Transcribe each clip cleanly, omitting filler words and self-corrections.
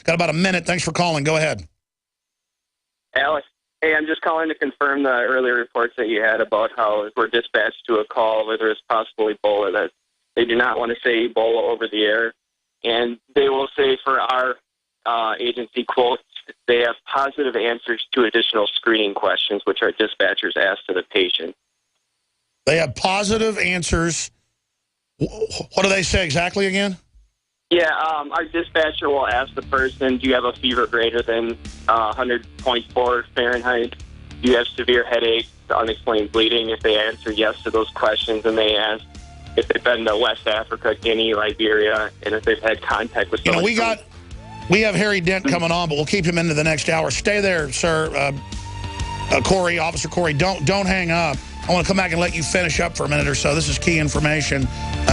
Got about a minute. Thanks for calling. Go ahead. Alex, hey, I'm just calling to confirm the earlier reports that you had about how we're dispatched to a call where there's possible Ebola, that they do not want to say Ebola over the air. And they will say for our agency quotes, they have positive answers to additional screening questions, which our dispatchers ask to the patient. They have positive answers. What do they say exactly again? Yeah, our dispatcher will ask the person, do you have a fever greater than 100.4 Fahrenheit? Do you have severe headache, unexplained bleeding? If they answer yes to those questions, and they ask if they've been to West Africa, Guinea, Liberia, and if they've had contact with somebody. We have Harry Dent coming on, but we'll keep him into the next hour. Stay there, sir. Corey, Officer Corey, don't hang up. I want to come back and let you finish up for a minute or so. This is key information,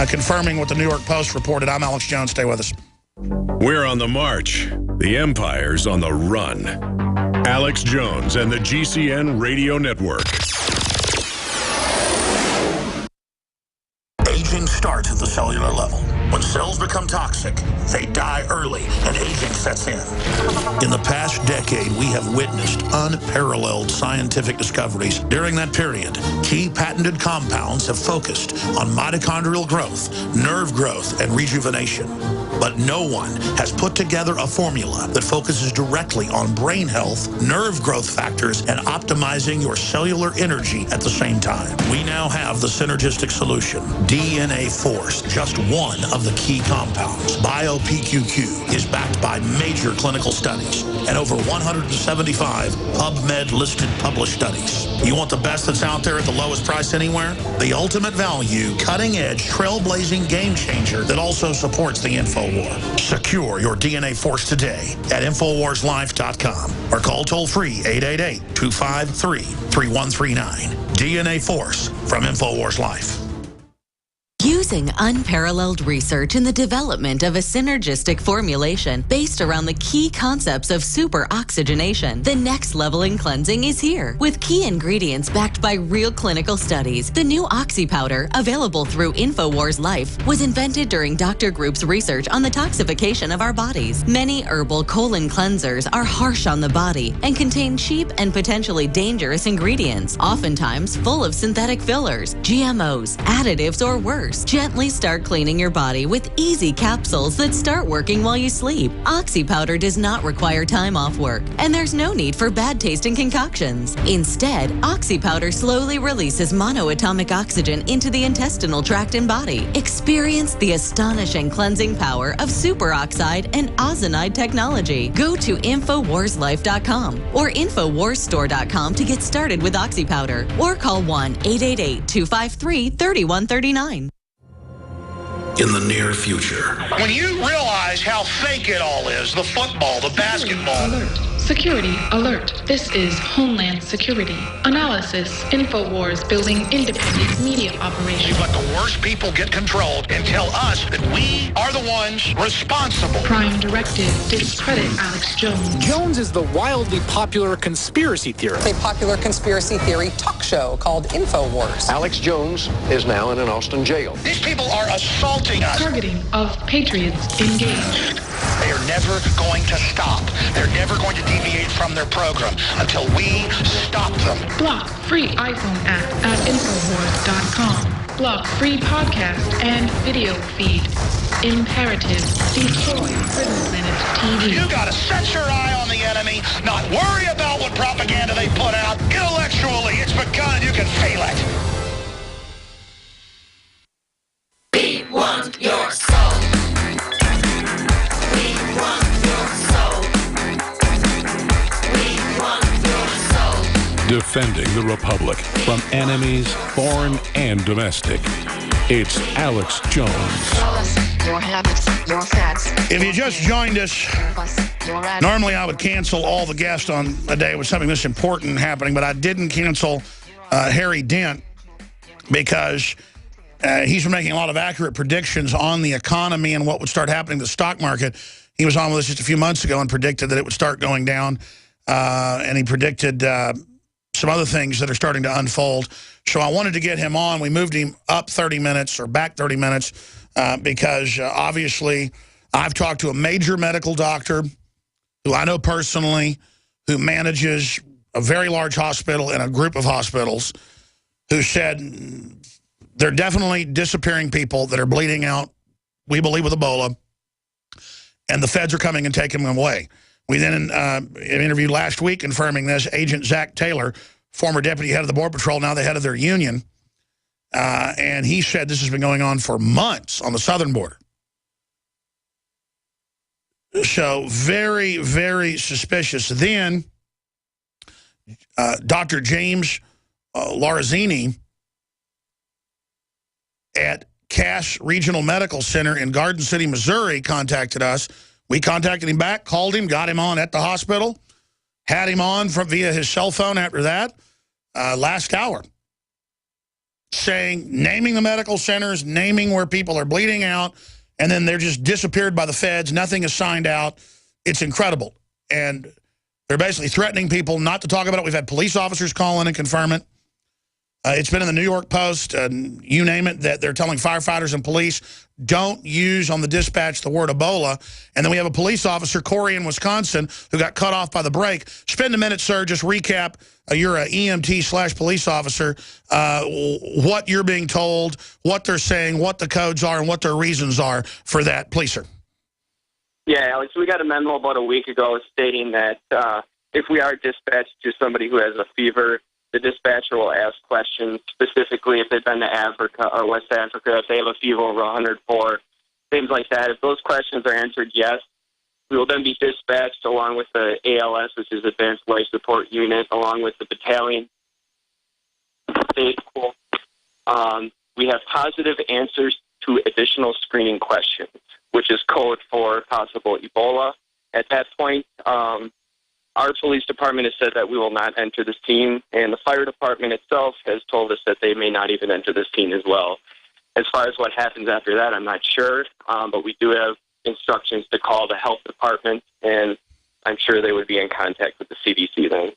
confirming what the New York Post reported. I'm Alex Jones. Stay with us. We're on the march. The empire's on the run. Alex Jones and the GCN Radio Network. Aging starts at the cellular level. When cells become toxic, they die early and aging sets in. In the past decade, we have witnessed unparalleled scientific discoveries. During that period, key patented compounds have focused on mitochondrial growth, nerve growth, and rejuvenation. But no one has put together a formula that focuses directly on brain health, nerve growth factors, and optimizing your cellular energy at the same time. We now have the synergistic solution, DNA Force, just one of the key compounds. BioPQQ is backed by major clinical studies and over 175 PubMed-listed published studies. You want the best that's out there at the lowest price anywhere? The ultimate value, cutting-edge, trailblazing game changer that also supports the InfoWar. Secure your DNA Force today at InfoWarsLife.com or call toll-free 888-253-3139. DNA Force from InfoWars Life. Using unparalleled research in the development of a synergistic formulation based around the key concepts of superoxygenation, the next level in cleansing is here. With key ingredients backed by real clinical studies, the new Oxy Powder, available through InfoWars Life, was invented during Dr. Group's research on the toxification of our bodies. Many herbal colon cleansers are harsh on the body and contain cheap and potentially dangerous ingredients, oftentimes full of synthetic fillers, GMOs, additives, or worse. Gently start cleaning your body with easy capsules that start working while you sleep. Oxy Powder does not require time off work, and there's no need for bad-tasting concoctions. Instead, Oxy Powder slowly releases monoatomic oxygen into the intestinal tract and body. Experience the astonishing cleansing power of superoxide and ozonide technology. Go to InfoWarsLife.com or InfoWarsStore.com to get started with Oxy Powder, or call 1-888-253-3139. In the near future. When you realize how fake it all is, the football, the basketball. Alert. Security alert. This is Homeland Security. Analysis. InfoWars building independent media operations. Let the worst people get control and tell us that we are the ones responsible. Prime Directive. Discredit Alex Jones. Jones is the wildly popular conspiracy theorist. A popular conspiracy theory talk show called InfoWars. Alex Jones is now in an Austin jail. These people are assaulting us. Targeting of patriots engaged. They are never going to stop. They're never going to deviate from their program until we stop them. Block free iPhone app at Infowars.com. Block free podcast and video feed. Imperative. Destroy Prison Planet TV. You gotta set your eye on the enemy, not worry about what propaganda they put out. Intellectually, it's begun. You can feel it. We want your soul. We want your soul. We want your soul. Defending the Republic from enemies, foreign and domestic. It's Alex Jones. Your habits, your facts. If you just joined us, normally I would cancel all the guests on a day with something this important happening, but I didn't cancel Harry Dent because he's been making a lot of accurate predictions on the economy and what would start happening to the stock market. He was on with us just a few months ago and predicted that it would start going down, and he predicted some other things that are starting to unfold. So I wanted to get him on. We moved him up 30 minutes or back 30 minutes because obviously I've talked to a major medical doctor who I know personally, who manages a very large hospital and a group of hospitals, who said they're definitely disappearing people that are bleeding out, we believe, with Ebola, and the feds are coming and taking them away. We then interviewed last week confirming this, Agent Zach Taylor, former deputy head of the Border Patrol, now the head of their union, and he said this has been going on for months on the southern border. So very, very suspicious. Then Dr. James Larazzini at Cass Regional Medical Center in Garden City, Missouri contacted us. We contacted him back, called him, got him on at the hospital, had him on via his cell phone after that last hour, naming the medical centers, naming where people are bleeding out, and then they're just disappeared by the feds. Nothing is signed out. It's incredible. And they're basically threatening people not to talk about it. We've had police officers call in and confirm it. It's been in the New York Post, you name it, that they're telling firefighters and police, don't use on the dispatch the word Ebola. And then we have a police officer, Corey in Wisconsin, who got cut off by the break. Spend a minute, sir, just recap. You're an EMT/police officer, what you're being told, what they're saying, what the codes are, and what their reasons are for that. Please, sir. Yeah, Alex, we got a memo about a week ago stating that if we are dispatched to somebody who has a fever, the dispatcher will ask questions, specifically if they've been to Africa or West Africa, if they have a fever over 104, things like that. If those questions are answered yes, we will then be dispatched along with the ALS, which is Advanced Life Support Unit, along with the battalion. We have positive answers to additional screening questions, which is code for possible Ebola. At that point, our police department has said that we will not enter the scene, and the fire department itself has told us that they may not even enter the scene as well. As far as what happens after that, I'm not sure, but we do have instructions to call the health department, and I'm sure they would be in contact with the CDC then.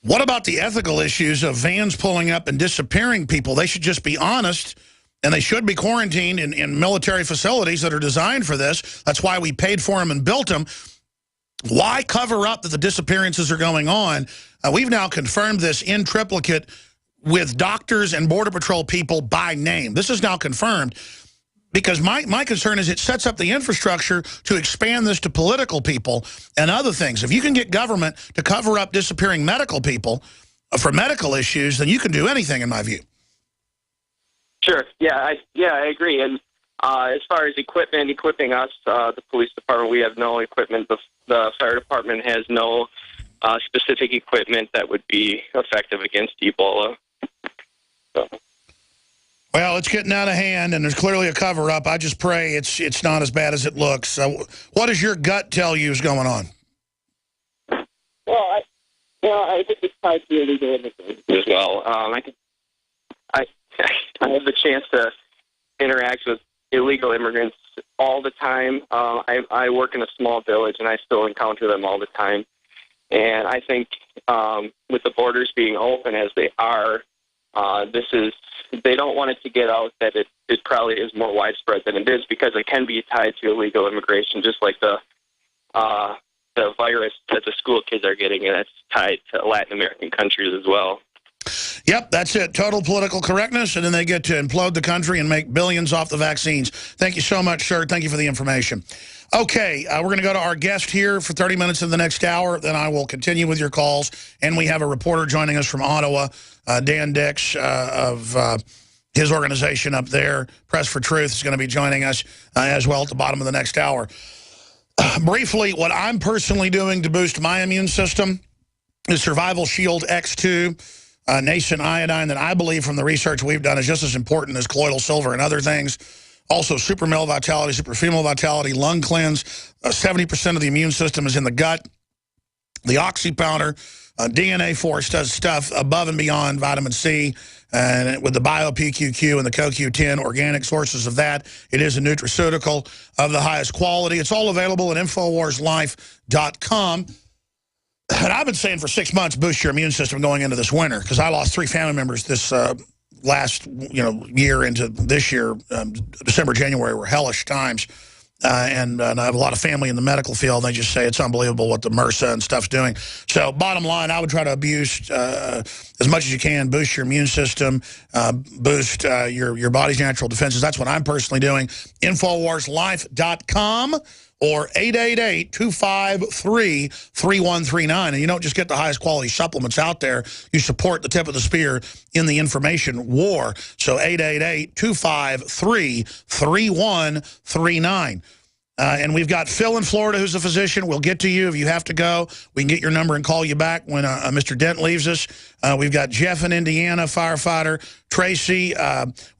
What about the ethical issues of vans pulling up and disappearing people? They should just be honest, and they should be quarantined in military facilities that are designed for this. That's why we paid for them and built them. Why cover up that the disappearances are going on? We've now confirmed this in triplicate with doctors and Border Patrol people by name. This is now confirmed because my concern is it sets up the infrastructure to expand this to political people and other things. If you can get government to cover up disappearing medical people for medical issues, then you can do anything, in my view. Sure. Yeah, I agree. And as far as equipping us, the police department, we have no equipment. The fire department has no specific equipment that would be effective against Ebola. So. Well, it's getting out of hand, and there's clearly a cover-up. I just pray it's not as bad as it looks. So what does your gut tell you is going on? Well, I think it's tied to illegal immigration as well. I have the chance to interact with illegal immigrants all the time. I work in a small village, and I still encounter them all the time. And I think with the borders being open as they are, they don't want it to get out that it probably is more widespread than it is, because it can be tied to illegal immigration, just like the virus that the school kids are getting, and it's tied to Latin American countries as well. Yep, that's it. Total political correctness, and then they get to implode the country and make billions off the vaccines. Thank you so much, sir. Thank you for the information. Okay, we're going to go to our guest here for 30 minutes in the next hour. Then I will continue with your calls. And we have a reporter joining us from Ottawa, Dan Dix of his organization up there, Press for Truth, is going to be joining us as well at the bottom of the next hour. Briefly, what I'm personally doing to boost my immune system is Survival Shield X2. Nascent iodine that I believe from the research we've done is just as important as colloidal silver and other things. Also, super male vitality, super female vitality, lung cleanse. 70% of the immune system is in the gut. The Oxy powder, DNA Force does stuff above and beyond vitamin C. And with the Bio-PQQ and the CoQ10, organic sources of that, it is a nutraceutical of the highest quality. It's all available at InfoWarsLife.com. And I've been saying for 6 months, boost your immune system going into this winter, because I lost 3 family members this last year into this year. December, January were hellish times. And I have a lot of family in the medical field. They just say it's unbelievable what the MRSA and stuff's doing. So bottom line, I would try to abuse as much as you can, boost your immune system, boost your body's natural defenses. That's what I'm personally doing. InfoWarsLife.com or 888-253-3139. And you don't just get the highest quality supplements out there. You support the tip of the spear in the information war. So 888-253-3139. And we've got Phil in Florida, who's a physician. We'll get to you if you have to go. We can get your number and call you back when Mr. Dent leaves us. We've got Jeff in Indiana, firefighter. Tracy.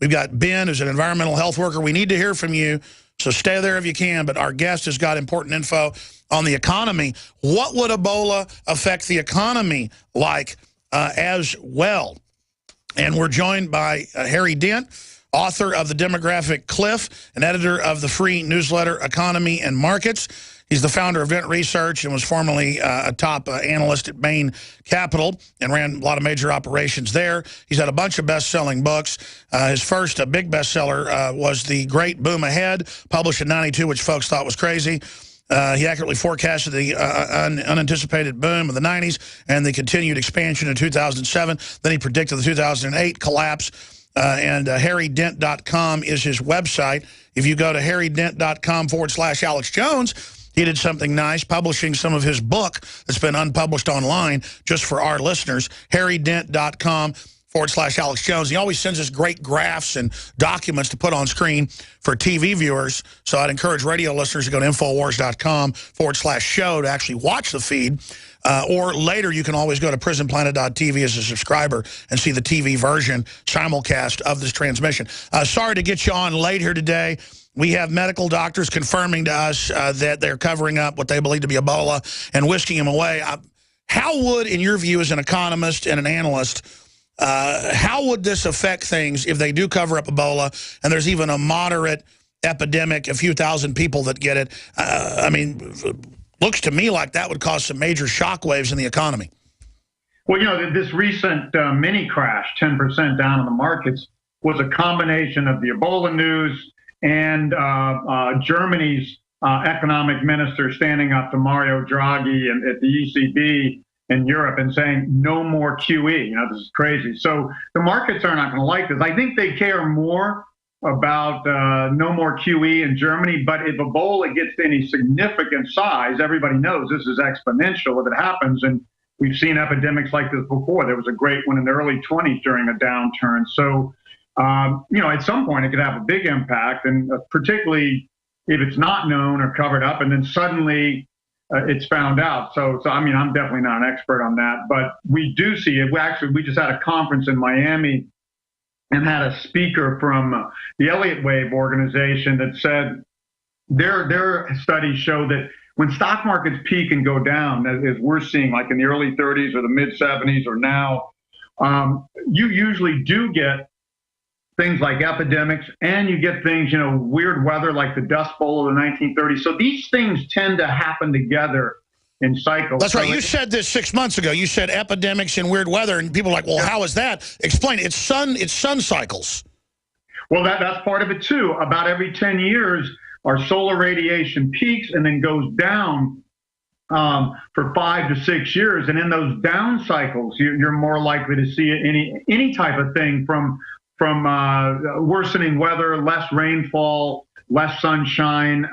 We've got Ben, who's an environmental health worker. We need to hear from you, so stay there if you can. But our guest has got important info on the economy. What would Ebola affect the economy like as well? And we're joined by Harry Dent, author of The Demographic Cliff, and editor of the free newsletter Economy and Markets. He's the founder of Dent Research and was formerly a top analyst at Bain Capital and ran a lot of major operations there. He's had a bunch of best-selling books. His first big bestseller was The Great Boom Ahead, published in '92, which folks thought was crazy. He accurately forecasted the unanticipated boom of the '90s and the continued expansion in 2007. Then he predicted the 2008 collapse. And harrydent.com is his website. If you go to harrydent.com/Alex Jones, he did something nice, publishing some of his book that's been unpublished online just for our listeners. harrydent.com/Alex Jones. He always sends us great graphs and documents to put on screen for TV viewers. So I'd encourage radio listeners to go to Infowars.com/show to actually watch the feed. Or later, you can always go to prisonplanet.tv as a subscriber and see the TV version simulcast of this transmission. Sorry to get you on late here today. We have medical doctors confirming to us that they're covering up what they believe to be Ebola and whisking him away. How would, in your view as an economist and an analyst, how would this affect things if they do cover up Ebola and there's even a moderate epidemic, a few thousand people that get it? I mean, looks to me like that would cause some major shockwaves in the economy. Well, you know, this recent mini crash, 10% down in the markets, was a combination of the Ebola news and Germany's economic minister standing up to Mario Draghi and at the ECB in Europe and saying no more QE. You know, this is crazy. So the markets are not going to like this. I think they care more about no more QE in Germany, but if Ebola gets to any significant size, everybody knows this is exponential if it happens, and we've seen epidemics like this before. There was a great one in the early 20s during a downturn. So, you know, at some point it could have a big impact, and particularly if it's not known or covered up, and then suddenly it's found out. So I mean, I'm definitely not an expert on that, but we do see it. We just had a conference in Miami and had a speaker from the Elliott Wave organization that said their studies show that when stock markets peak and go down, as we're seeing like in the early 30s or the mid 70s or now, you usually do get things like epidemics, and you get things, you know, weird weather like the Dust Bowl of the 1930s. So these things tend to happen together in cycles. That's right. You said this 6 months ago. You said epidemics and weird weather, and people are like, well, how is that? Explain it. It's sun cycles. Well, that's part of it too. About every 10 years, our solar radiation peaks and then goes down for 5 to 6 years. And in those down cycles, you're more likely to see any type of thing from worsening weather, less rainfall, less sunshine,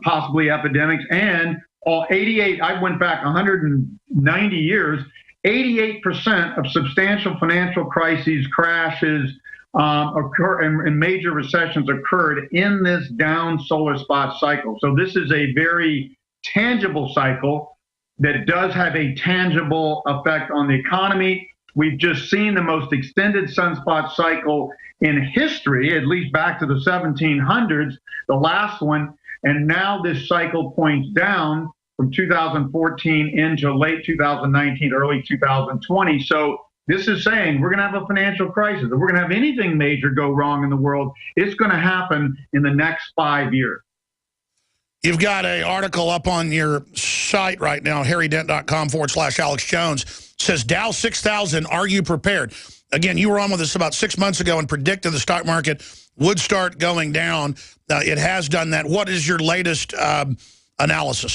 possibly epidemics, and all 88, I went back 190 years, 88% of substantial financial crises, crashes, occur and major recessions occurred in this down solar spot cycle. So this is a very tangible cycle that does have a tangible effect on the economy. We've just seen the most extended sunspot cycle in history, at least back to the 1700s, the last one. And now this cycle points down from 2014 into late 2019, early 2020. So this is saying we're going to have a financial crisis. If we're going to have anything major go wrong in the world, it's going to happen in the next 5 years. You've got an article up on your site right now, harrydent.com/Alex Jones. It says Dow 6,000, are you prepared? Again, you were on with us about 6 months ago and predicted the stock market would start going down. It has done that. What is your latest analysis?